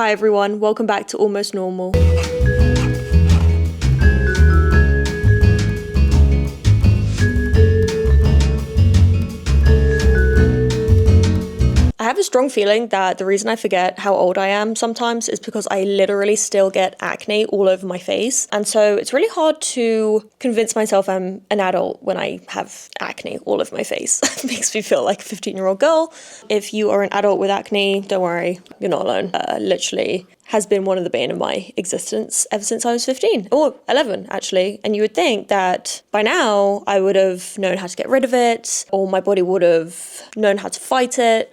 Hi everyone, welcome back to Almost Normal. I have a strong feeling that the reason I forget how old I am sometimes is because I literally still get acne all over my face. And so it's really hard to convince myself I'm an adult when I have acne all over my face. It makes me feel like a 15-year-old girl. If you are an adult with acne, don't worry, you're not alone. Literally has been one of the bane of my existence ever since I was 15 or 11 actually. And you would think that by now I would have known how to get rid of it, or my body would have known how to fight it,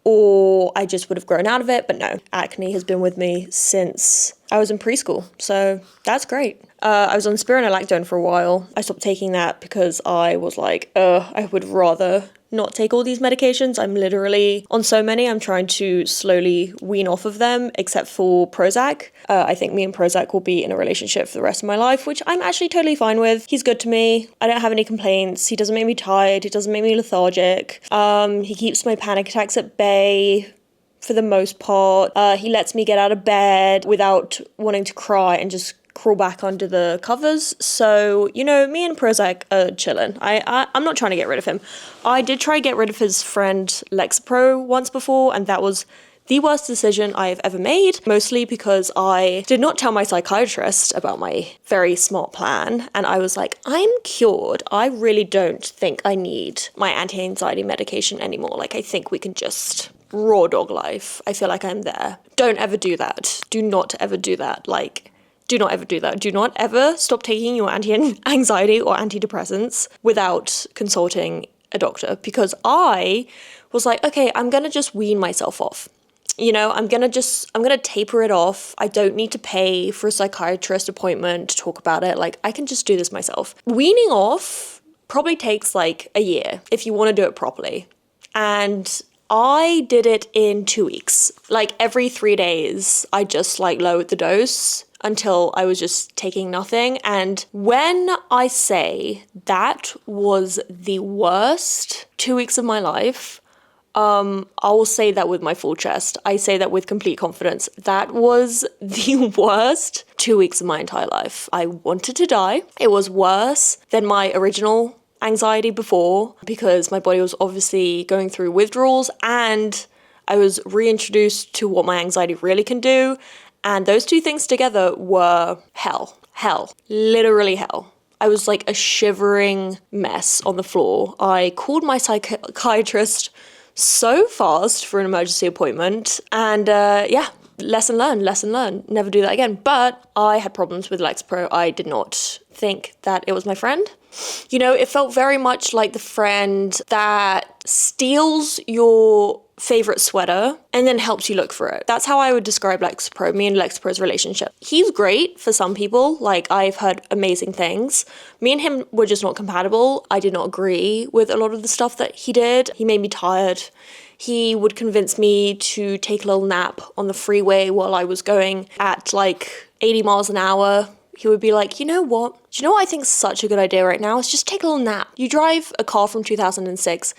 or I just would have grown out of it. But no, acne has been with me since I was in preschool, so that's great. I was on spironolactone for a while. I stopped taking that because I was like, I would rather not take all these medications. I'm literally on so many. I'm trying to slowly wean off of them, except for Prozac. I think me and Prozac will be in a relationship for the rest of my life, which I'm actually totally fine with. He's good to me. I don't have any complaints. He doesn't make me tired. He doesn't make me lethargic. He keeps my panic attacks at bay for the most part. He lets me get out of bed without wanting to cry and just crawl back under the covers. So, you know, me and Prozac are chilling. I'm not trying to get rid of him. I did try to get rid of his friend Lexapro once before, and that was the worst decision I've ever made, mostly because I did not tell my psychiatrist about my very smart plan, and I was like, I'm cured. I really don't think I need my anti-anxiety medication anymore. Like, I think we can just raw dog life. I feel like I'm there. Don't ever do that. Do not ever do that. Like, do not ever do that. Do not ever stop taking your anti-anxiety or antidepressants without consulting a doctor, because I was like, okay, I'm going to just wean myself off. You know, I'm going to taper it off. I don't need to pay for a psychiatrist appointment to talk about it. Like, I can just do this myself. Weaning off probably takes like a year if you want to do it properly. And I did it in 2 weeks. Like, every 3 days, I just like lowered the dose until I was just taking nothing. And when I say that was the worst 2 weeks of my life, I will say that with my full chest. I say that with complete confidence. That was the worst 2 weeks of my entire life. I wanted to die. It was worse than my original anxiety before, because my body was obviously going through withdrawals, and I was reintroduced to what my anxiety really can do. And those two things together were hell, literally hell. I was like a shivering mess on the floor. I called my psychiatrist so fast for an emergency appointment, and lesson learned, never do that again. But I had problems with Lexapro. I did not think that it was my friend. You know, it felt very much like the friend that steals your favorite sweater and then helps you look for it. That's how I would describe Lexapro, me and Lexapro's relationship. He's great for some people. Like, I've heard amazing things. Me and him were just not compatible. I did not agree with a lot of the stuff that he did. He made me tired. He would convince me to take a little nap on the freeway while I was going at like 80 miles an hour. He would be like, you know what? Do you know what I think is such a good idea right now? Is just take a little nap. You drive a car from 2006.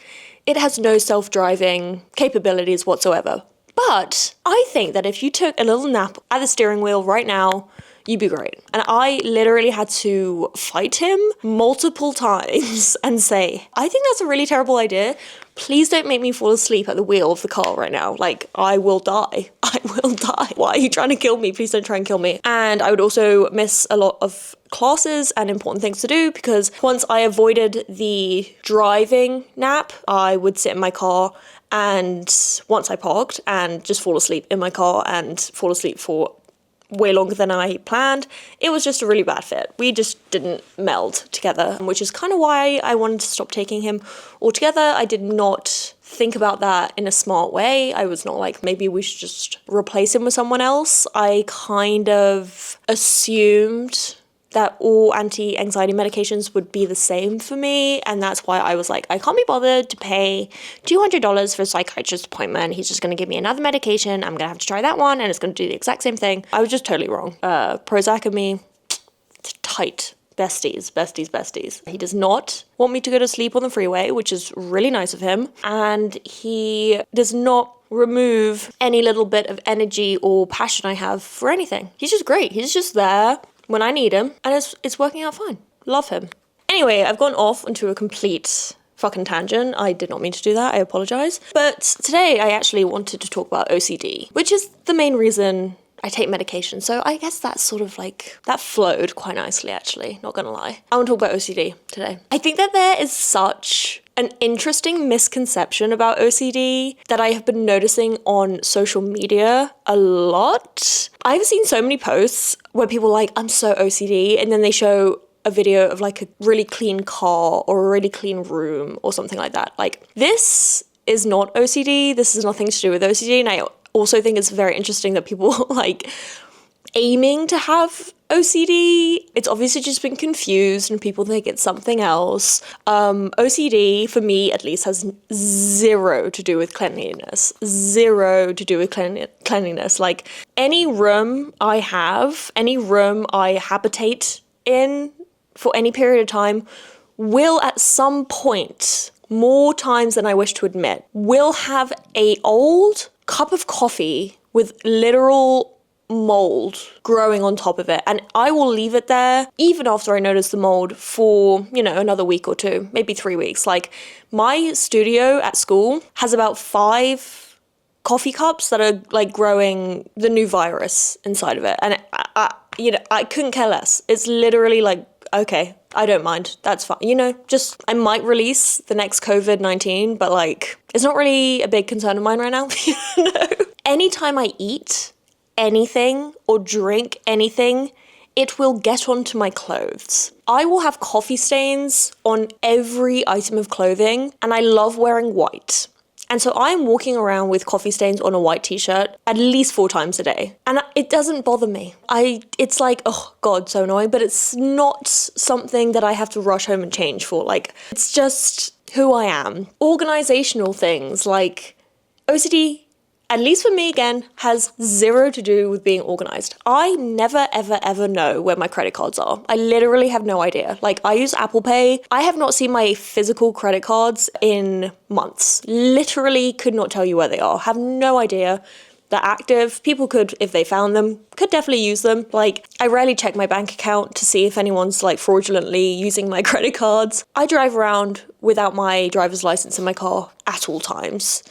It has no self-driving capabilities whatsoever. But I think that if you took a little nap at the steering wheel right now, you'd be great. And I literally had to fight him multiple times and say, I think that's a really terrible idea. Please don't make me fall asleep at the wheel of the car right now. Like, I will die. I will die. Why are you trying to kill me? Please don't try and kill me. And I would also miss a lot of classes and important things to do, because once I avoided the driving nap, I would sit in my car, and once I parked, and just fall asleep in my car and fall asleep for way longer than I planned. It was just a really bad fit. We just didn't meld together, which is kind of why I wanted to stop taking him altogether. I did not think about that in a smart way. I was not like, maybe we should just replace him with someone else. I kind of assumed that all anti-anxiety medications would be the same for me, and that's why I was like, I can't be bothered to pay $200 for a psychiatrist appointment. He's just going to give me another medication. I'm going to have to try that one, and it's going to do the exact same thing. I was just totally wrong. Prozac and me, tight. Besties. He does not want me to go to sleep on the freeway, which is really nice of him, and he does not remove any little bit of energy or passion I have for anything. He's just great. He's just there when I need him, and it's working out fine. Love him. Anyway, I've gone off onto a complete fucking tangent. I did not mean to do that. I apologize. But today I actually wanted to talk about OCD, which is the main reason I take medication. So I guess that's sort of like, that flowed quite nicely, actually, not gonna lie. I want to talk about OCD today. I think that there is such an interesting misconception about OCD that I have been noticing on social media a lot. I've seen so many posts where people are like, I'm so OCD, and then they show a video of like a really clean car or a really clean room or something like that. Like, this is not OCD. This has nothing to do with OCD, and I also think it's very interesting that people like aiming to have OCD. It's obviously just been confused and people think it's something else. OCD, for me at least, has zero to do with cleanliness. Zero to do with cleanliness. Like, any room I have, any room I habitate in for any period of time will at some point, more times than I wish to admit, will have a old cup of coffee with literal mold growing on top of it, and I will leave it there even after I notice the mold for, you know, another week or two, maybe 3 weeks. Like, my studio at school has about 5 coffee cups that are like growing the new virus inside of it, and I couldn't care less. It's literally like, okay, I don't mind, that's fine. You know, just, I might release the next COVID-19, but like, it's not really a big concern of mine right now. You know? Anytime I eat anything or drink anything, it will get onto my clothes. I will have coffee stains on every item of clothing, and I love wearing white. And so I'm walking around with coffee stains on a white t-shirt at least 4 times a day. And it doesn't bother me. It's like, oh God, so annoying, but it's not something that I have to rush home and change for. Like, it's just who I am. Organizational things like OCD, at least for me again, has zero to do with being organized. I never, ever, ever know where my credit cards are. I literally have no idea. Like, I use Apple Pay. I have not seen my physical credit cards in months. Literally could not tell you where they are. Have no idea. They're active. People could, if they found them, could definitely use them. Like, I rarely check my bank account to see if anyone's like fraudulently using my credit cards. I drive around without my driver's license in my car at all times,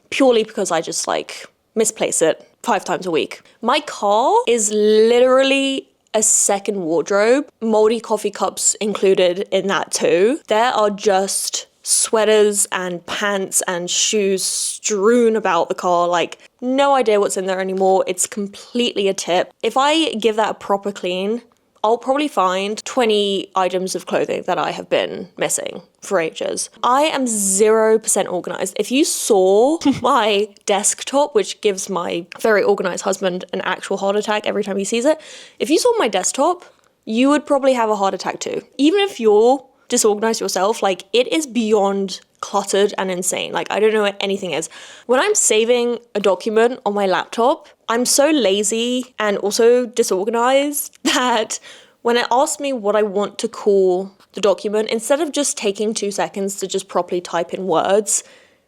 purely because I just like misplace it 5 times a week. My car is literally a second wardrobe, moldy coffee cups included in that too. There are just sweaters and pants and shoes strewn about the car, like no idea what's in there anymore. It's completely a tip. If I give that a proper clean, I'll probably find 20 items of clothing that I have been missing for ages. I am 0% organized. If you saw my desktop, which gives my very organized husband an actual heart attack every time he sees it, if you saw my desktop, you would probably have a heart attack too. Even if you're disorganized yourself, like, it is beyond cluttered and insane. Like, I don't know what anything is. When I'm saving a document on my laptop, I'm so lazy and also disorganized that when it asks me what I want to call the document, instead of just taking 2 seconds to just properly type in words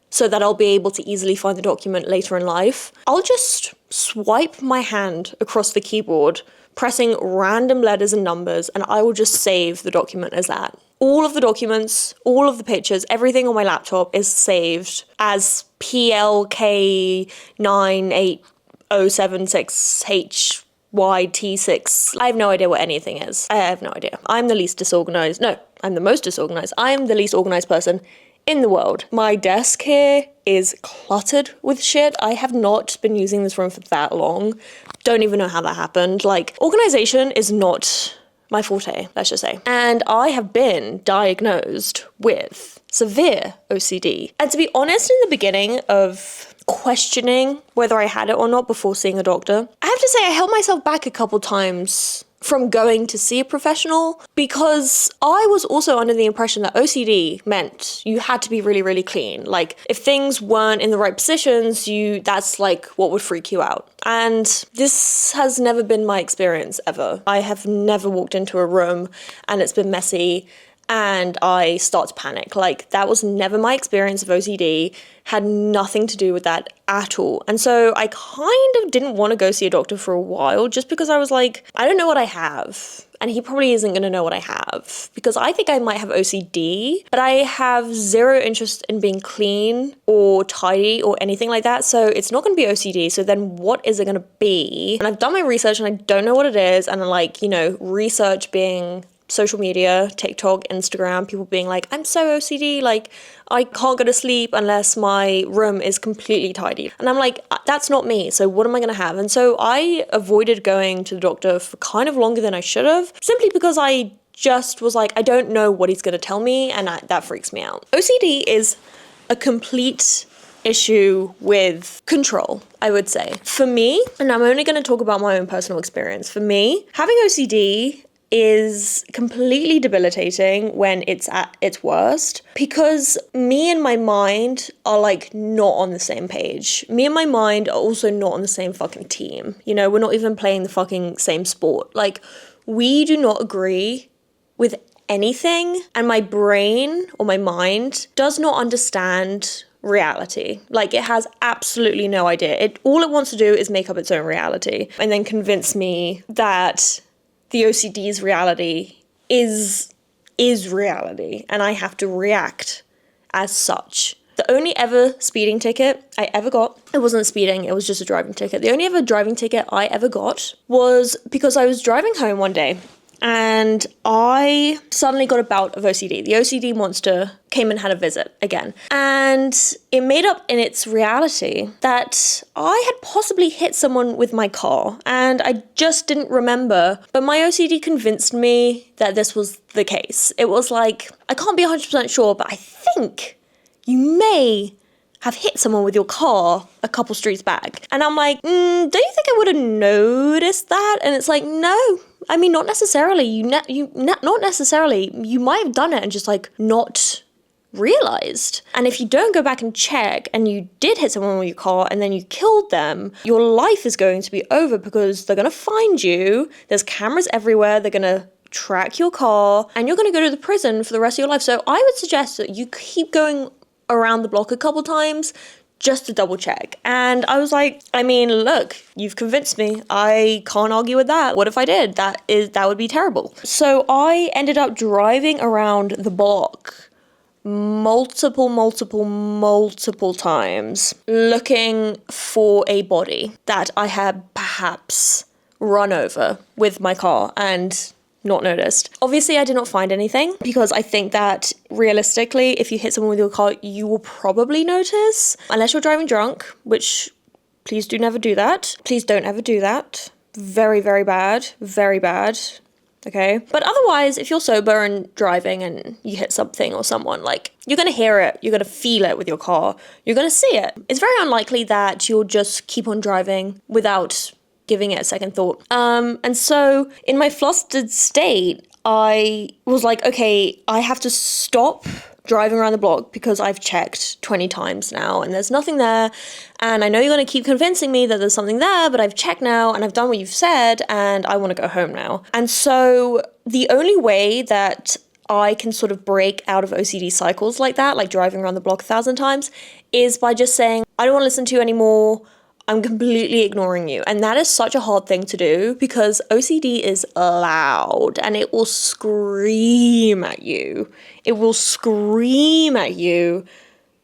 so that I'll be able to easily find the document later in life, I'll just swipe my hand across the keyboard, pressing random letters and numbers, and I will just save the document as that. All of the documents, all of the pictures, everything on my laptop is saved as PLK98076HYT6. I have no idea what anything is. I have no idea. I'm the least disorganized. No, I'm the most disorganized. I am the least organized person in the world. My desk here is cluttered with shit. I have not been using this room for that long. Don't even know how that happened. Like, organization is not my forte, let's just say. And I have been diagnosed with severe OCD. And to be honest, in the beginning of questioning whether I had it or not before seeing a doctor, I have to say I held myself back a couple times from going to see a professional, because I was also under the impression that OCD meant you had to be really, really clean. Like, if things weren't in the right positions, that's like what would freak you out. And this has never been my experience ever. I have never walked into a room and it's been messy and I start to panic. Like, that was never my experience of OCD, had nothing to do with that at all. And so I kind of didn't want to go see a doctor for a while, just because I was like, I don't know what I have. And he probably isn't going to know what I have, because I think I might have OCD, but I have zero interest in being clean or tidy or anything like that. So it's not going to be OCD. So then what is it going to be? And I've done my research and I don't know what it is. And like, you know, research being social media, TikTok, Instagram, people being like, I'm so OCD, like I can't go to sleep unless my room is completely tidy. And I'm like, that's not me. So what am I going to have? And so I avoided going to the doctor for kind of longer than I should have, simply because I just was like, I don't know what he's going to tell me, and that freaks me out. OCD is a complete issue with control, I would say. For me, and I'm only going to talk about my own personal experience, for me, having OCD is completely debilitating when it's at its worst, because me and my mind are like not on the same page. Me and my mind are also not on the same fucking team. You know, we're not even playing the fucking same sport. Like, we do not agree with anything, and my brain or my mind does not understand reality. Like, it has absolutely no idea. All it wants to do is make up its own reality and then convince me that the OCD's reality is reality, and I have to react as such. The only ever speeding ticket I ever got, it wasn't speeding, it was just a driving ticket. The only ever driving ticket I ever got was because I was driving home one day and I suddenly got a bout of OCD. The OCD monster came and had a visit again. And it made up in its reality that I had possibly hit someone with my car, and I just didn't remember. But my OCD convinced me that this was the case. It was like, I can't be 100% sure, but I think you may have hit someone with your car a couple streets back. And I'm like, don't you think I would have noticed that? And it's like, no. I mean, not necessarily. Not necessarily. You might have done it and just like not realized. And if you don't go back and check and you did hit someone with your car and then you killed them, your life is going to be over, because they're going to find you. There's cameras everywhere. They're going to track your car and you're going to go to the prison for the rest of your life. So I would suggest that you keep going around the block a couple times just to double check. And I was like, I mean, look, you've convinced me. I can't argue with that. What if I did? That would be terrible. So I ended up driving around the block multiple times looking for a body that I had perhaps run over with my car and not noticed. Obviously, I did not find anything, because I think that realistically, if you hit someone with your car, you will probably notice, unless you're driving drunk, which please do never do that. Please don't ever do that. Very, very bad. Very bad. Okay. But otherwise, if you're sober and driving and you hit something or someone, like, you're going to hear it, you're going to feel it with your car, you're going to see it. It's very unlikely that you'll just keep on driving without giving it a second thought. And so in my flustered state, I was like, okay, I have to stop driving around the block because I've checked 20 times now and there's nothing there. And I know you're going to keep convincing me that there's something there, but I've checked now and I've done what you've said and I want to go home now. And so the only way that I can sort of break out of OCD cycles like that, like driving around the block 1,000 times, is by just saying, I don't want to listen to you anymore. I'm completely ignoring you. And that is such a hard thing to do, because OCD is loud and it will scream at you. It will scream at you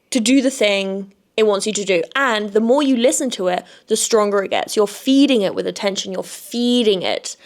to do the thing it wants you to do. And the more you listen to it, the stronger it gets. You're feeding it with attention. You're feeding it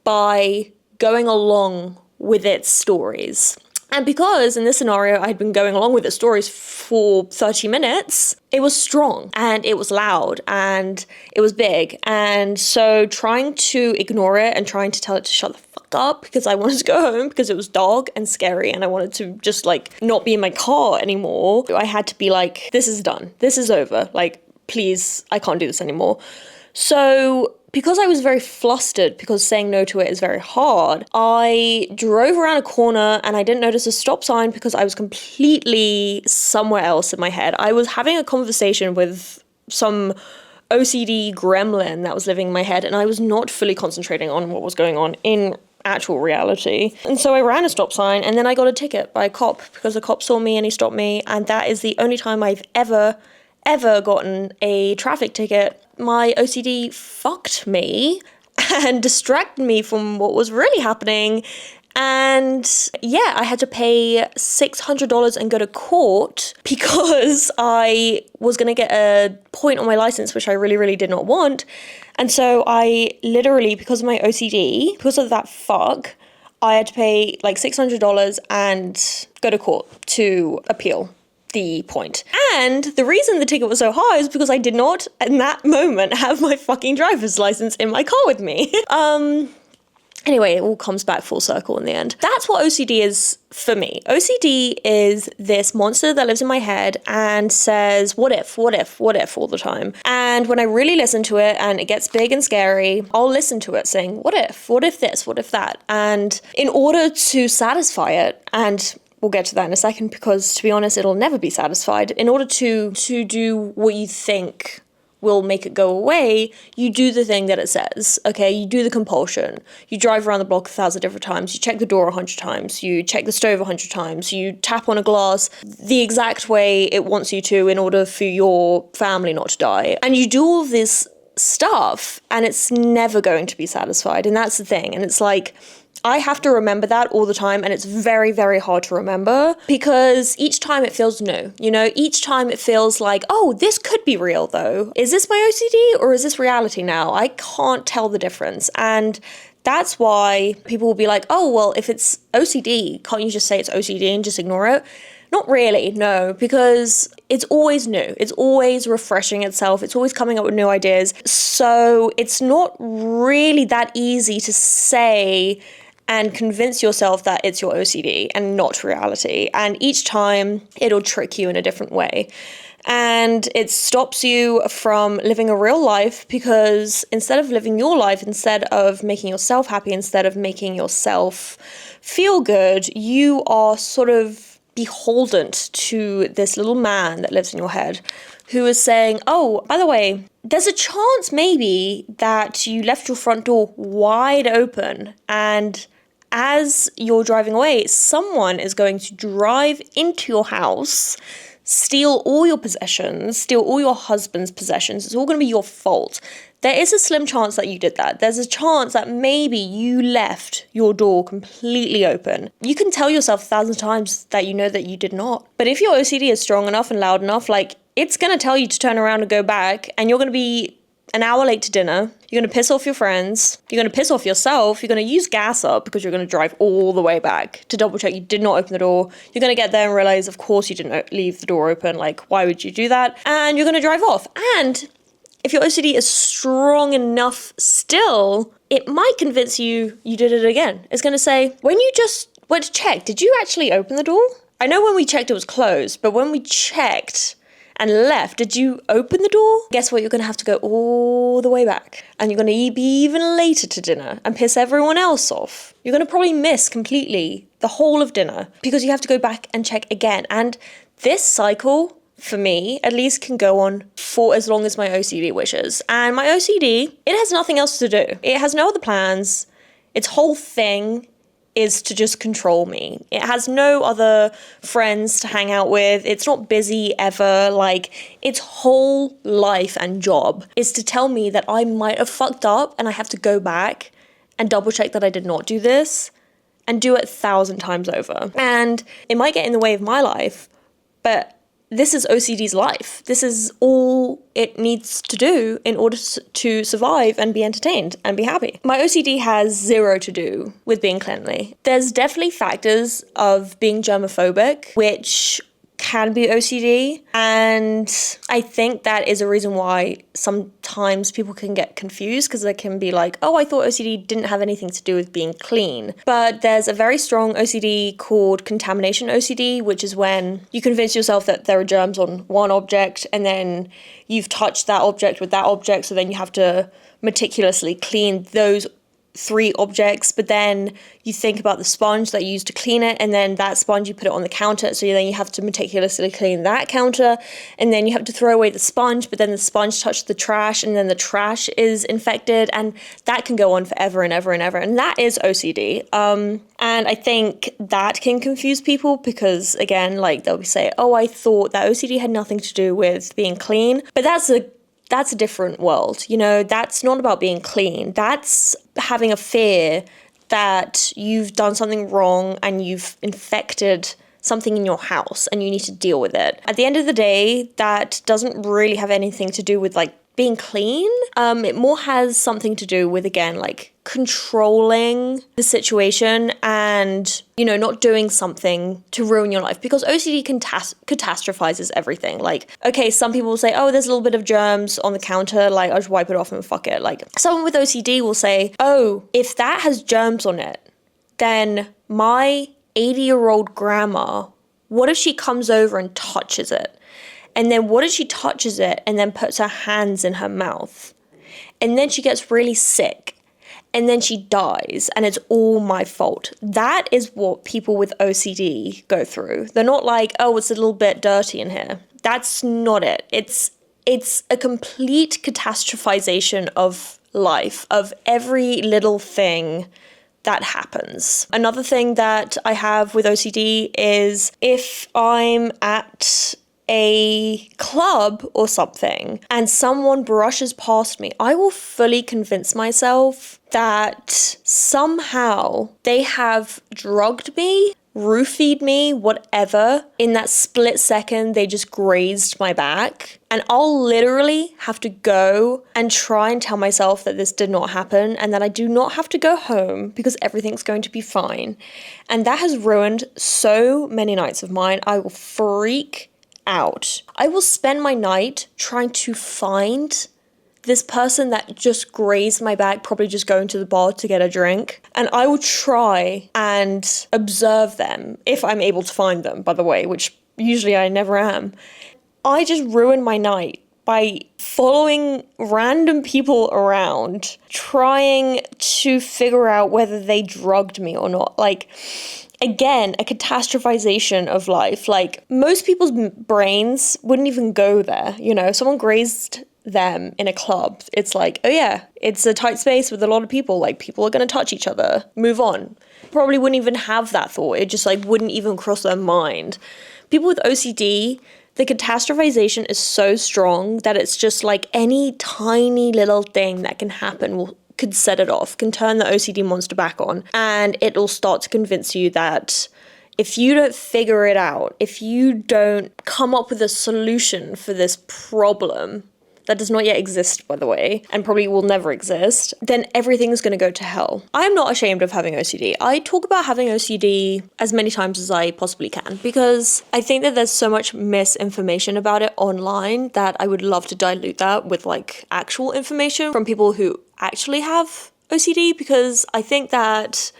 by going along with its stories. And because in this scenario, I'd been going along with the stories for 30 minutes, it was strong and it was loud and it was big. And so trying to ignore it and trying to tell it to shut the fuck up, because I wanted to go home because it was dark and scary and I wanted to just like not be in my car anymore. I had to be like, this is done. This is over. Like, please, I can't do this anymore. So because I was very flustered, because saying no to it is very hard, I drove around a corner and I didn't notice a stop sign because I was completely somewhere else in my head. I was having a conversation with some OCD gremlin that was living in my head, and I was not fully concentrating on what was going on in actual reality. And so I ran a stop sign and then I got a ticket by a cop because the cop saw me and he stopped me. And that is the only time I've ever gotten a traffic ticket. My OCD fucked me and distracted me from what was really happening. And yeah, I had to pay $600 and go to court because I was going to get a point on my license, which I really, really did not want. And so I literally, because of my OCD, because of that fuck, I had to pay like $600 and go to court to appeal the point. And the reason the ticket was so high is because I did not, in that moment, have my fucking driver's license in my car with me. Anyway, it all comes back full circle in the end. That's what OCD is for me. OCD is this monster that lives in my head and says, what if all the time. And when I really listen to it and it gets big and scary, I'll listen to it saying, what if this, what if that? And in order to satisfy it, and we'll get to that in a second because to be honest, it'll never be satisfied. In order to do what you think will make it go away, you do the thing that it says, okay? You do the compulsion. You drive around the block 1,000 different times. You check the door 100 times. You check the stove 100 times. You tap on a glass the exact way it wants you to in order for your family not to die. And you do all of this stuff and it's never going to be satisfied. And that's the thing. And it's like, I have to remember that all the time, and it's very, very hard to remember because each time it feels new, each time it feels like, oh, this could be real though. Is this my OCD or is this reality now? I can't tell the difference. And that's why people will be like, oh, well, if it's OCD, can't you just say it's OCD and just ignore it? Not really, no, because it's always new. It's always refreshing itself. It's always coming up with new ideas. So it's not really that easy to say and convince yourself that it's your OCD and not reality. And each time it'll trick you in a different way. And it stops you from living a real life because instead of living your life, instead of making yourself happy, instead of making yourself feel good, you are sort of beholden to this little man that lives in your head who is saying, oh, by the way, there's a chance maybe that you left your front door wide open and as you're driving away, someone is going to drive into your house, steal all your possessions, steal all your husband's possessions. It's all going to be your fault. There is a slim chance that you did that. There's a chance that maybe you left your door completely open. You can tell yourself 1,000 times that you know that you did not. But if your OCD is strong enough and loud enough, like it's going to tell you to turn around and go back, and you're going to be an hour late to dinner. You're going to piss off your friends. You're going to piss off yourself. You're going to use gas up because you're going to drive all the way back to double check you did not open the door. You're going to get there and realize, of course, you didn't leave the door open. Like, why would you do that? And you're going to drive off. And if your OCD is strong enough still, it might convince you did it again. It's going to say, when you just went to check, did you actually open the door? I know when we checked it was closed, but when we checked and left, did you open the door? Guess what? You're going to have to go all the way back. And you're going to be even later to dinner and piss everyone else off. You're going to probably miss completely the whole of dinner because you have to go back and check again. And this cycle, for me, at least, can go on for as long as my OCD wishes. And my OCD, it has nothing else to do. It has no other plans. Its whole thing is to just control me. It has no other friends to hang out with. It's not busy ever. Like, its whole life and job is to tell me that I might have fucked up and I have to go back and double check that I did not do this and do it 1,000 times over. And it might get in the way of my life, but this is OCD's life. This is all it needs to do in order to survive and be entertained and be happy. My OCD has zero to do with being cleanly. There's definitely factors of being germophobic, which can be OCD. And I think that is a reason why sometimes people can get confused because they can be like, oh, I thought OCD didn't have anything to do with being clean. But there's a very strong OCD called contamination OCD, which is when you convince yourself that there are germs on one object and then you've touched that object with that object. So then you have to meticulously clean those 3 objects, but then you think about the sponge that you use to clean it, and then that sponge you put it on the counter, so then you have to meticulously clean that counter, and then you have to throw away the sponge, but then the sponge touched the trash, and then the trash is infected, and that can go on forever and ever and ever, and that is OCD. And I think that can confuse people because, again, like they'll say, oh, I thought that OCD had nothing to do with being clean, but that's a different world, you know, that's not about being clean. That's having a fear that you've done something wrong and you've infected something in your house and you need to deal with it. At the end of the day, that doesn't really have anything to do with like being clean. It more has something to do with, again, like controlling the situation and, you know, not doing something to ruin your life, because OCD catastrophizes everything. Like, okay, some people will say, oh, there's a little bit of germs on the counter, like I'll just wipe it off and fuck it. Like someone with OCD will say, oh, if that has germs on it, then my 80-year-old grandma, what if she comes over and touches it? And then what if she touches it and then puts her hands in her mouth? And then she gets really sick. And then she dies. And it's all my fault. That is what people with OCD go through. They're not like, oh, it's a little bit dirty in here. That's not it. It's a complete catastrophization of life, of every little thing that happens. Another thing that I have with OCD is if I'm at a club or something and someone brushes past me, I will fully convince myself that somehow they have drugged me, roofied me, whatever. In that split second, they just grazed my back. And I'll literally have to go and try and tell myself that this did not happen and that I do not have to go home because everything's going to be fine. And that has ruined so many nights of mine. I will freak out. I will spend my night trying to find this person that just grazed my back, probably just going to the bar to get a drink. And I will try and observe them if I'm able to find them, by the way, which usually I never am. I just ruin my night by following random people around, trying to figure out whether they drugged me or not. Like, again, a catastrophization of life. Like, most people's brains wouldn't even go there. You know, someone grazed them in a club. It's like, oh yeah, it's a tight space with a lot of people. Like, people are going to touch each other. Move on. Probably wouldn't even have that thought. It just like wouldn't even cross their mind. People with OCD, the catastrophization is so strong that it's just like any tiny little thing that can happen could set it off, can turn the OCD monster back on, and it'll start to convince you that if you don't figure it out, if you don't come up with a solution for this problem that does not yet exist, by the way, and probably will never exist, then everything's going to go to hell. I'm not ashamed of having OCD. I talk about having OCD as many times as I possibly can because I think that there's so much misinformation about it online that I would love to dilute that with like actual information from people who actually have OCD, because I think that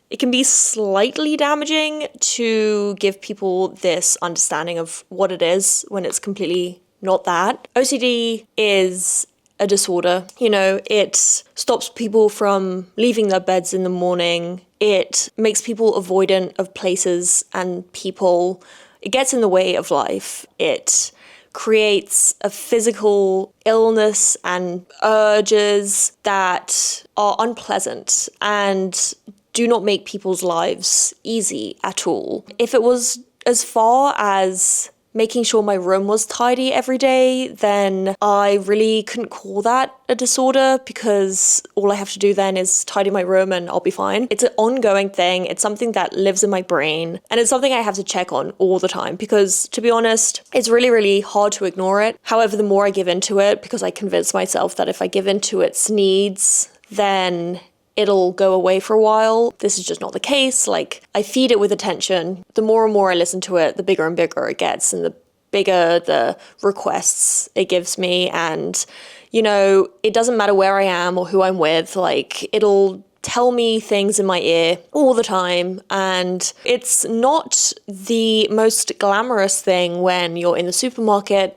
it can be slightly damaging to give people this understanding of what it is when it's completely not that. OCD is a disorder. You know, it stops people from leaving their beds in the morning. It makes people avoidant of places and people. It gets in the way of life. It creates a physical illness and urges that are unpleasant and do not make people's lives easy at all. If it was as far as making sure my room was tidy every day, then I really couldn't call that a disorder because all I have to do then is tidy my room and I'll be fine. It's an ongoing thing. It's something that lives in my brain and it's something I have to check on all the time because, to be honest, it's really, really hard to ignore it. However, the more I give into it, because I convince myself that if I give into its needs, then it'll go away for a while. This is just not the case. Like, I feed it with attention. The more and more I listen to it, the bigger and bigger it gets and the bigger the requests it gives me. And, you know, it doesn't matter where I am or who I'm with, like, it'll tell me things in my ear all the time. And it's not the most glamorous thing when you're in the supermarket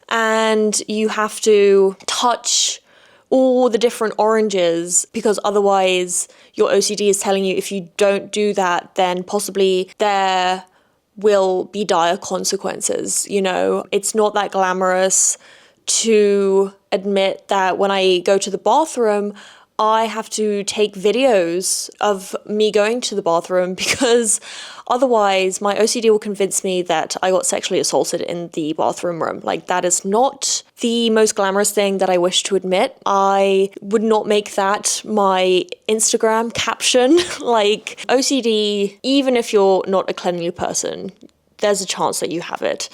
and you have to touch all the different oranges, because otherwise your OCD is telling you if you don't do that, then possibly there will be dire consequences. It's not that glamorous to admit that when I go to the bathroom, I have to take videos of me going to the bathroom, because otherwise my OCD will convince me that I got sexually assaulted in the bathroom room. Like, that is not the most glamorous thing that I wish to admit. I would not make that my Instagram caption. Like, OCD, even if you're not a cleanly person, there's a chance that you have it.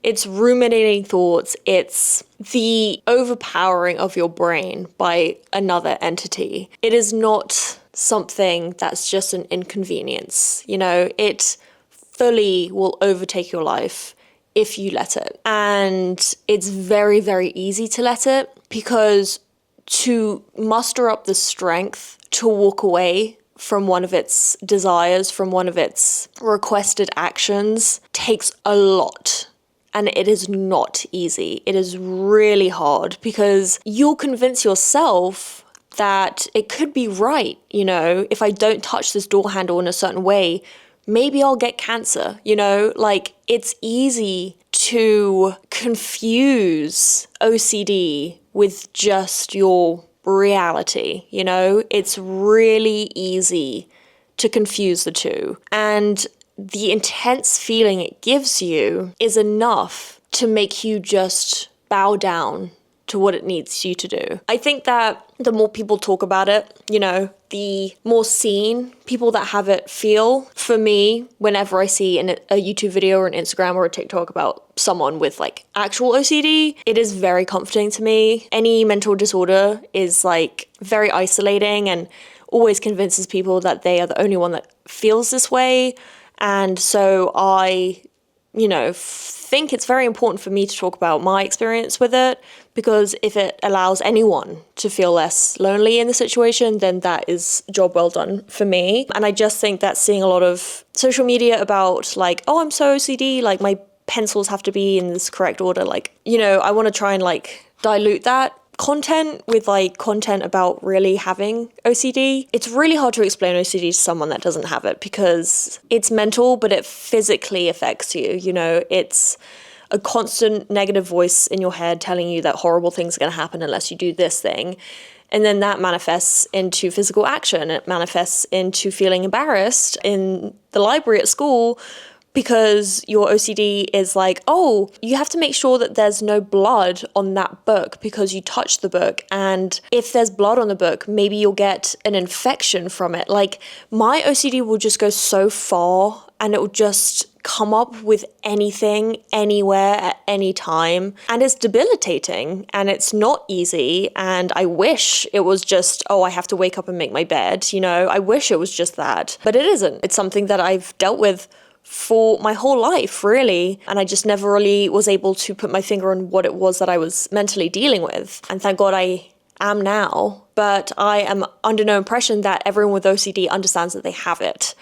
It's ruminating thoughts. It's the overpowering of your brain by another entity. It is not something that's just an inconvenience. It fully will overtake your life if you let it. And it's very, very easy to let it, because to muster up the strength to walk away from one of its desires, from one of its requested actions, takes a lot. And it is not easy. It is really hard, because you'll convince yourself that it could be right. If I don't touch this door handle in a certain way, maybe I'll get cancer. Like, it's easy to confuse OCD with just your reality. It's really easy to confuse the two. And the intense feeling it gives you is enough to make you just bow down to what it needs you to do. I think that the more people talk about it, the more seen people that have it feel. For me, whenever I see a YouTube video or an Instagram or a TikTok about someone with like actual OCD, it is very comforting to me. Any mental disorder is like very isolating and always convinces people that they are the only one that feels this way. And so I, think it's very important for me to talk about my experience with it, because if it allows anyone to feel less lonely in the situation, then that is a job well done for me. And I just think that seeing a lot of social media about like, oh, I'm so OCD, like my pencils have to be in this correct order. Like, I want to try and like dilute that content with like content about really having OCD. It's really hard to explain OCD to someone that doesn't have it, because it's mental, but it physically affects you. It's a constant negative voice in your head telling you that horrible things are going to happen unless you do this thing. And then that manifests into physical action. It manifests into feeling embarrassed in the library at school, because your OCD is like, oh, you have to make sure that there's no blood on that book because you touched the book. And if there's blood on the book, maybe you'll get an infection from it. Like, my OCD will just go so far, and it will just come up with anything, anywhere, at any time. And it's debilitating, and it's not easy. And I wish it was just, oh, I have to wake up and make my bed. I wish it was just that. But it isn't. It's something that I've dealt with for my whole life, really. And I just never really was able to put my finger on what it was that I was mentally dealing with. And thank God I am now. But I am under no impression that everyone with OCD understands that they have it.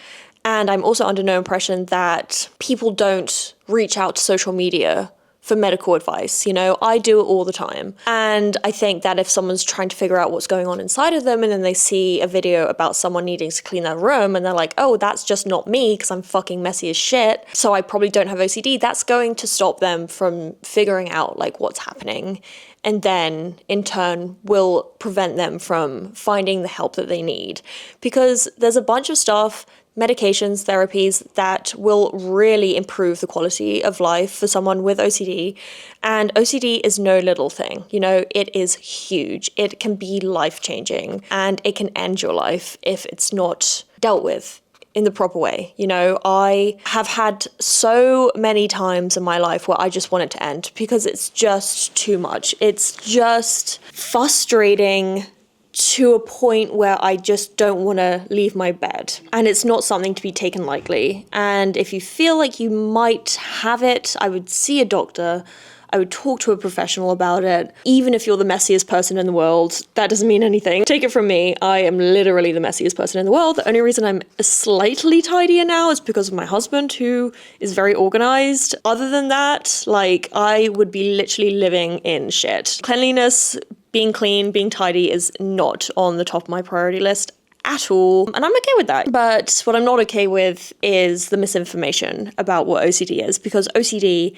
And I'm also under no impression that people don't reach out to social media for medical advice. I do it all the time. And I think that if someone's trying to figure out what's going on inside of them, and then they see a video about someone needing to clean their room, and they're like, oh, that's just not me because I'm fucking messy as shit, so I probably don't have OCD, that's going to stop them from figuring out like what's happening. And then in turn will prevent them from finding the help that they need. Because there's a bunch of stuff, medications, therapies that will really improve the quality of life for someone with OCD. And OCD is no little thing. It is huge. It can be life-changing, and it can end your life if it's not dealt with in the proper way. I have had so many times in my life where I just want it to end because it's just too much. It's just frustrating to a point where I just don't want to leave my bed. And it's not something to be taken lightly. And if you feel like you might have it, I would see a doctor. I would talk to a professional about it. Even if you're the messiest person in the world, that doesn't mean anything. Take it from me, I am literally the messiest person in the world. The only reason I'm slightly tidier now is because of my husband, who is very organized. Other than that, I would be literally living in shit. Cleanliness being clean, being tidy is not on the top of my priority list at all, and I'm okay with that. But what I'm not okay with is the misinformation about what OCD is, because OCD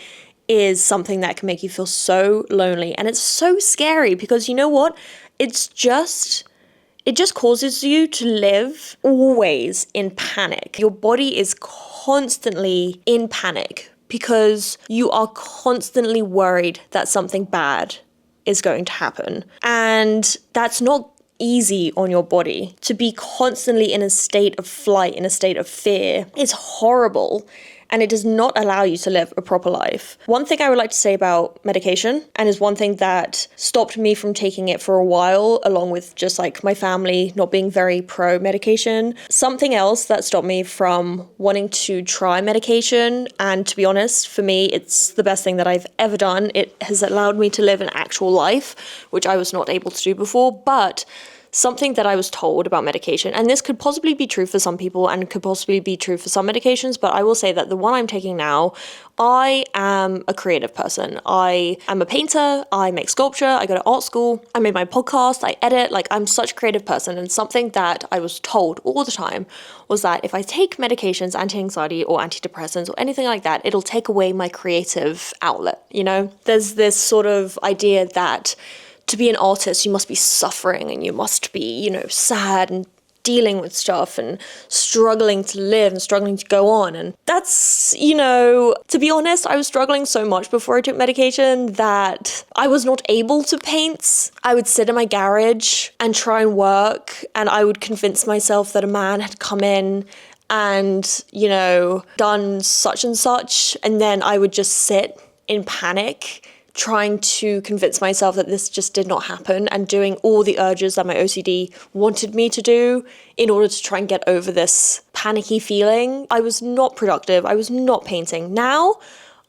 is something that can make you feel so lonely, and it's so scary because you know what? It just causes you to live always in panic. Your body is constantly in panic because you are constantly worried that something bad is going to happen. And that's not easy on your body. To be constantly in a state of flight, in a state of fear, is horrible. And it does not allow you to live a proper life. One thing I would like to say about medication, and is one thing that stopped me from taking it for a while, along with just like my family not being very pro medication. Something else that stopped me from wanting to try medication, and to be honest, for me, it's the best thing that I've ever done. It has allowed me to live an actual life, which I was not able to do before, but something that I was told about medication, and this could possibly be true for some people and could possibly be true for some medications, but I will say that the one I'm taking now, I am a creative person. I am a painter, I make sculpture, I go to art school, I made my podcast, I edit, like I'm such a creative person, and something that I was told all the time was that if I take medications, anti-anxiety or antidepressants or anything like that, it'll take away my creative outlet, you know? There's this sort of idea that to be an artist, you must be suffering and you must be, you know, sad and dealing with stuff and struggling to live and struggling to go on. And that's, you know, to be honest, I was struggling so much before I took medication that I was not able to paint. I would sit in my garage and try and work, and I would convince myself that a man had come in and, you know, done such and such, and then I would just sit in panic trying to convince myself that this just did not happen, and doing all the urges that my OCD wanted me to do in order to try and get over this panicky feeling. I was not productive. I was not painting. Now,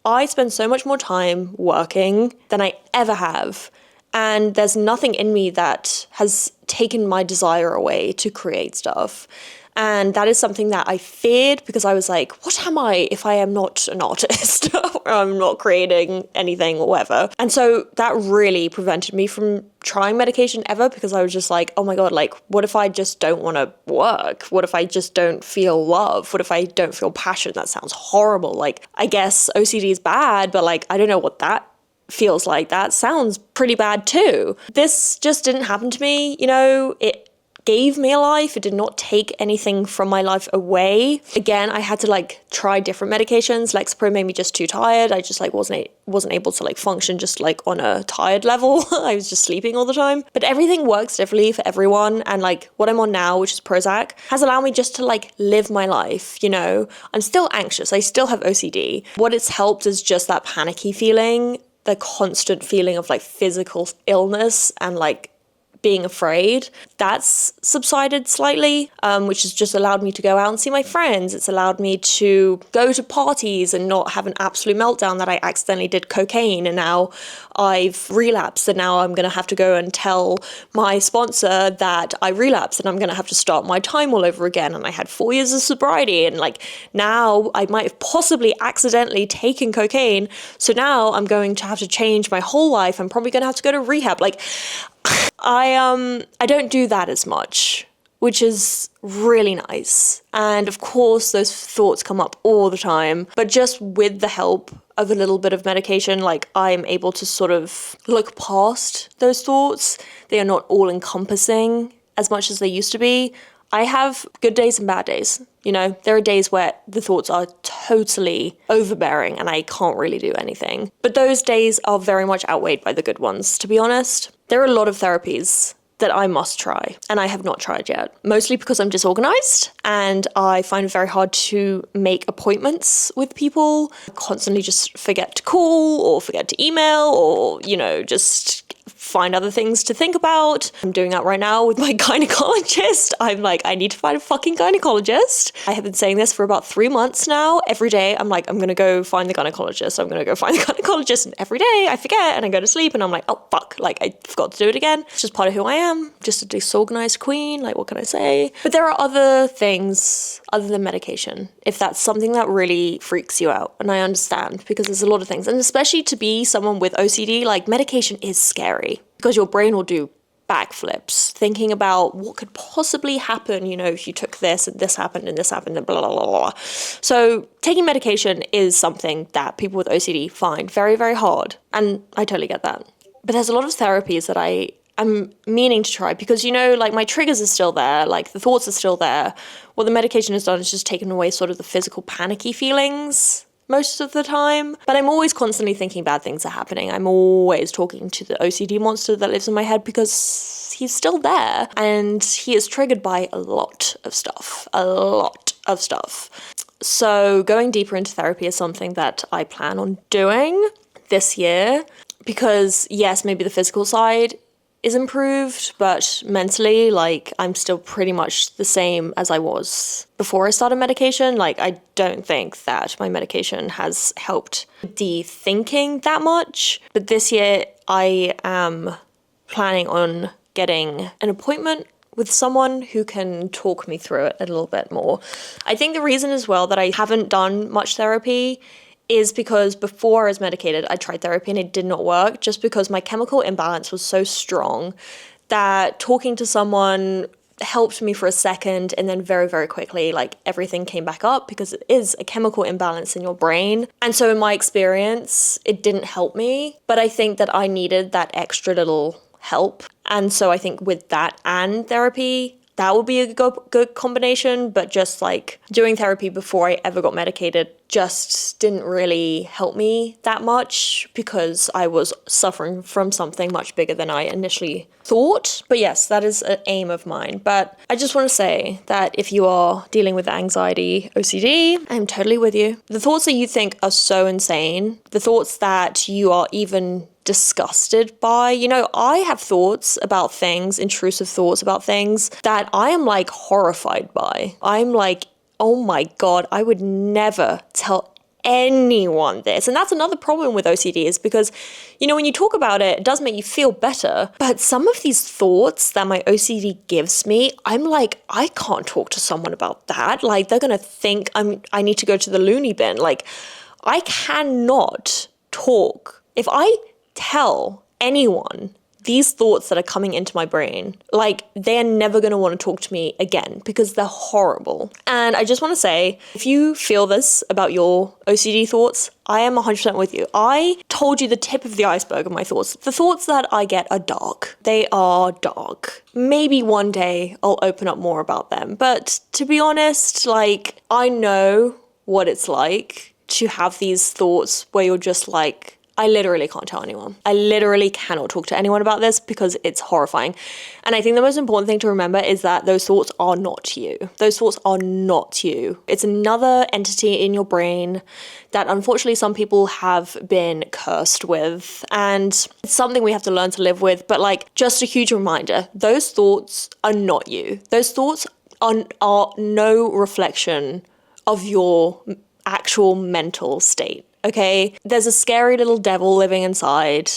I spend so much more time working than I ever have. And there's nothing in me that has taken my desire away to create stuff. And that is something that I feared, because I was like, what am I if I am not an artist or I'm not creating anything or whatever? And so that really prevented me from trying medication ever, because I was just like, oh my God, like, what if I just don't want to work? What if I just don't feel love? What if I don't feel passion? That sounds horrible. Like, I guess OCD is bad, but like, I don't know what that feels like. That sounds pretty bad too. This just didn't happen to me, you know, it gave me a life. It did not take anything from my life away. Again, I had to like try different medications. Lexapro made me just too tired. I just like wasn't able to like function just like on a tired level. I was just sleeping all the time. But everything works differently for everyone. And like what I'm on now, which is Prozac, has allowed me just to like live my life, you know. I'm still anxious. I still have OCD. What it's helped is just that panicky feeling, the constant feeling of like physical illness and like being afraid. That's subsided slightly, which has just allowed me to go out and see my friends. It's allowed me to go to parties and not have an absolute meltdown that I accidentally did cocaine and now I've relapsed, and now I'm going to have to go and tell my sponsor that I relapsed and I'm going to have to start my time all over again. And I had 4 years of sobriety, and like now I might have possibly accidentally taken cocaine. So now I'm going to have to change my whole life. I'm probably going to have to go to rehab. Like, I don't do that as much, which is really nice. And of course, those thoughts come up all the time, but just with the help of a little bit of medication, like I'm able to sort of look past those thoughts. They are not all encompassing as much as they used to be. I have good days and bad days. You know, there are days where the thoughts are totally overbearing and I can't really do anything. But those days are very much outweighed by the good ones, to be honest. There are a lot of therapies that I must try, and I have not tried yet, mostly because I'm disorganized and I find it very hard to make appointments with people. I constantly just forget to call or forget to email, or, you know, just find other things to think about. I'm doing that right now with my gynecologist. I'm like, I need to find a fucking gynecologist. I have been saying this for about 3 months now. Every day I'm like, I'm gonna go find the gynecologist. I'm gonna go find the gynecologist. And every day I forget and I go to sleep and I'm like, oh fuck, like I forgot to do it again. It's just part of who I am. Just a disorganized queen. Like, what can I say? But there are other things other than medication, if that's something that really freaks you out. And I understand, because there's a lot of things. And especially to be someone with OCD, like medication is scary. because your brain will do backflips thinking about what could possibly happen, if you took this and this happened and blah, blah, blah, blah. So taking medication is something that people with OCD find very, very hard. And I totally get that. But there's a lot of therapies that I'm meaning to try because, my triggers are still there, the thoughts are still there. What the medication has done is just taken away sort of the physical panicky feelings most of the time. But I'm always constantly thinking bad things are happening. I'm always talking to the OCD monster that lives in my head because he's still there and he is triggered by a lot of stuff. So going deeper into therapy is something that I plan on doing this year because, yes, maybe the physical side is improved, but mentally, I'm still pretty much the same as I was before I started medication. I don't think that my medication has helped the thinking that much. But this year, I am planning on getting an appointment with someone who can talk me through it a little bit more. I think the reason as well that I haven't done much therapy is because before I was medicated, I tried therapy and it did not work just because my chemical imbalance was so strong that talking to someone helped me for a second and then very, very quickly, everything came back up because it is a chemical imbalance in your brain. And so in my experience, it didn't help me, but I think that I needed that extra little help. And so I think with that and therapy, that would be a good combination, but just doing therapy before I ever got medicated just didn't really help me that much because I was suffering from something much bigger than I initially thought. But yes, that is an aim of mine. But I just want to say that if you are dealing with anxiety, OCD, I'm totally with you. The thoughts that you think are so insane, the thoughts that you are even disgusted by. I have thoughts about things, intrusive thoughts about things that I am horrified by. I'm oh my God, I would never tell anyone this. And that's another problem with OCD is because, when you talk about it, it does make you feel better. But some of these thoughts that my OCD gives me, I'm I can't talk to someone about that. They're going to think I need to go to the loony bin. I cannot talk. If I tell anyone these thoughts that are coming into my brain, they're never going to want to talk to me again because they're horrible. And I just want to say, if you feel this about your OCD thoughts, I am 100% with you. I told you the tip of the iceberg of my thoughts. The thoughts that I get are dark. They are dark. Maybe one day I'll open up more about them. But to be honest, I know what it's like to have these thoughts where you're just I literally can't tell anyone. I literally cannot talk to anyone about this because it's horrifying. And I think the most important thing to remember is that those thoughts are not you. Those thoughts are not you. It's another entity in your brain that unfortunately some people have been cursed with. And it's something we have to learn to live with. But just a huge reminder, those thoughts are not you. Those thoughts are no reflection of your actual mental state. Okay, there's a scary little devil living inside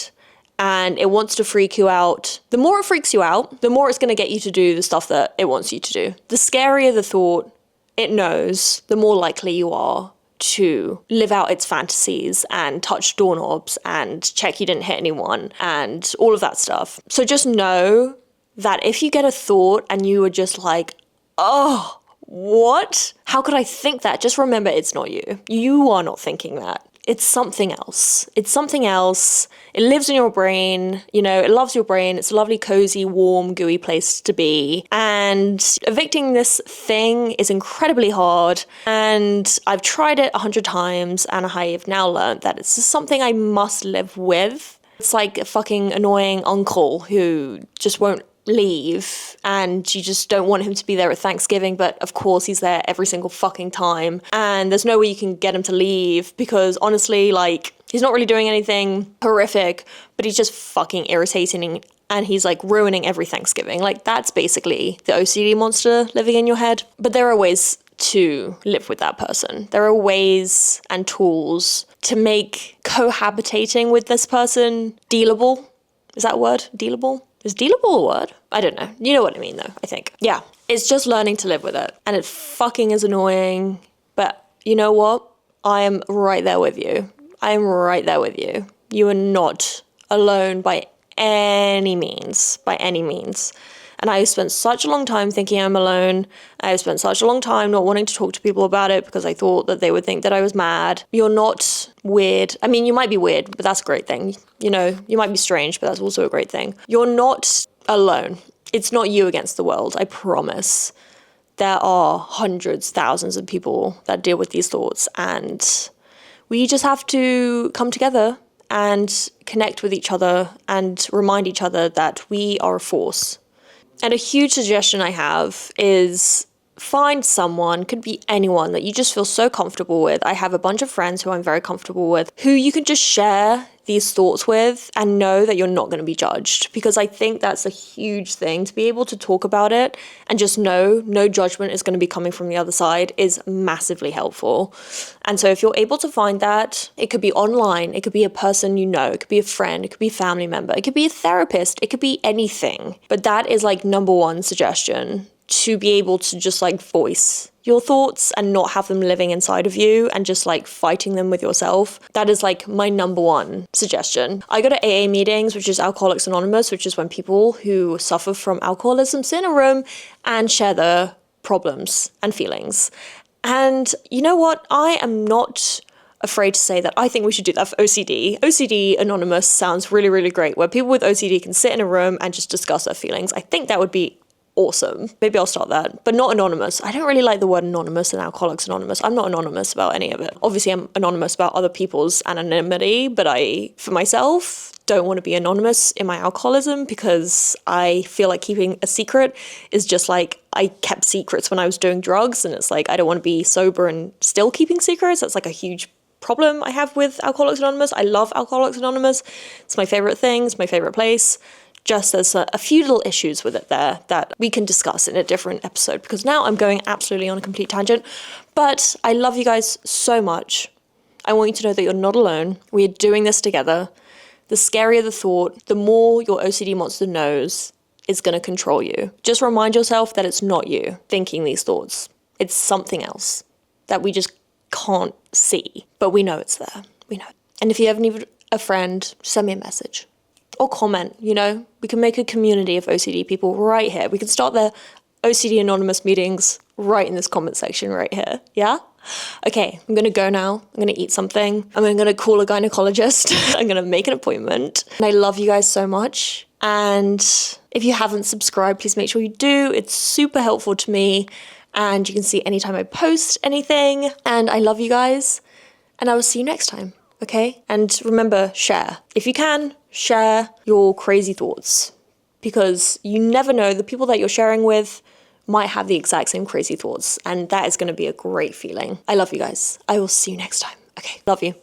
and it wants to freak you out. The more it freaks you out, the more it's going to get you to do the stuff that it wants you to do. The scarier the thought it knows, the more likely you are to live out its fantasies and touch doorknobs and check you didn't hit anyone and all of that stuff. So just know that if you get a thought and you are just oh, what? How could I think that? Just remember it's not you. You are not thinking that. It's something else. It's something else. It lives in your brain. It loves your brain. It's a lovely, cozy, warm, gooey place to be. And evicting this thing is incredibly hard. And I've tried it 100 times and I have now learned that it's just something I must live with. It's like a fucking annoying uncle who just won't leave and you just don't want him to be there at Thanksgiving, but of course he's there every single fucking time and there's no way you can get him to leave because honestly he's not really doing anything horrific, but he's just fucking irritating and he's ruining every Thanksgiving. That's basically the OCD monster living in your head. But there are ways to live with that person. There are ways and tools to make cohabitating with this person dealable. Is that a word? Dealable? Is dealable a word? I don't know. You know what I mean though, I think. Yeah, it's just learning to live with it. And it fucking is annoying. But you know what? I am right there with you. I am right there with you. You are not alone by any means, by any means. And I spent such a long time thinking I'm alone. I spent such a long time not wanting to talk to people about it because I thought that they would think that I was mad. You're not weird. I mean, you might be weird, but that's a great thing. You know, you might be strange, but that's also a great thing. You're not alone. It's not you against the world, I promise. There are hundreds, thousands of people that deal with these thoughts, and we just have to come together and connect with each other and remind each other that we are a force. And a huge suggestion I have is find someone, could be anyone, that you just feel so comfortable with. I have a bunch of friends who I'm very comfortable with, who you can just share these thoughts with and know that you're not going to be judged. Because I think that's a huge thing, to be able to talk about it and just know no judgment is going to be coming from the other side is massively helpful. And so if you're able to find that, it could be online, it could be a person you know, it could be a friend, it could be a family member, it could be a therapist, it could be anything. But that is like number one suggestion, to be able to just like voice your thoughts and not have them living inside of you and just like fighting them with yourself. That is like my number one suggestion. I go to AA meetings, which is Alcoholics Anonymous, which is when people who suffer from alcoholism sit in a room and share their problems and feelings. And you know what? I am not afraid to say that I think we should do that for OCD. OCD Anonymous sounds really, really great, where people with OCD can sit in a room and just discuss their feelings. I think that would be awesome. Maybe I'll start that, but not anonymous. I don't really like the word anonymous in Alcoholics Anonymous. I'm not anonymous about any of it. Obviously, I'm anonymous about other people's anonymity, but I, for myself, don't want to be anonymous in my alcoholism because I feel like keeping a secret is just like I kept secrets when I was doing drugs, and it's like I don't want to be sober and still keeping secrets. That's like a huge problem I have with Alcoholics Anonymous. I love Alcoholics Anonymous. It's my favorite thing. It's my favorite place. Just there's a few little issues with it there that we can discuss in a different episode, because now I'm going absolutely on a complete tangent. But I love you guys so much. I want you to know that you're not alone. We are doing this together. The scarier the thought, the more your OCD monster knows it's going to control you. Just remind yourself that it's not you thinking these thoughts. It's something else that we just can't see, but we know it's there. We know. And if you ever need a friend, send me a message. Or comment, you know, we can make a community of OCD people right here. We can start the OCD Anonymous meetings right in this comment section right here, yeah? Okay, I'm gonna go now. I'm gonna eat something. I'm gonna call a gynecologist. I'm gonna make an appointment. And I love you guys so much. And if you haven't subscribed, please make sure you do. It's super helpful to me. And you can see anytime I post anything. And I love you guys. And I will see you next time, okay? And remember, share. If you can, share your crazy thoughts, because you never know, the people that you're sharing with might have the exact same crazy thoughts, and that is going to be a great feeling. I love you guys. I will see you next time. Okay, love you.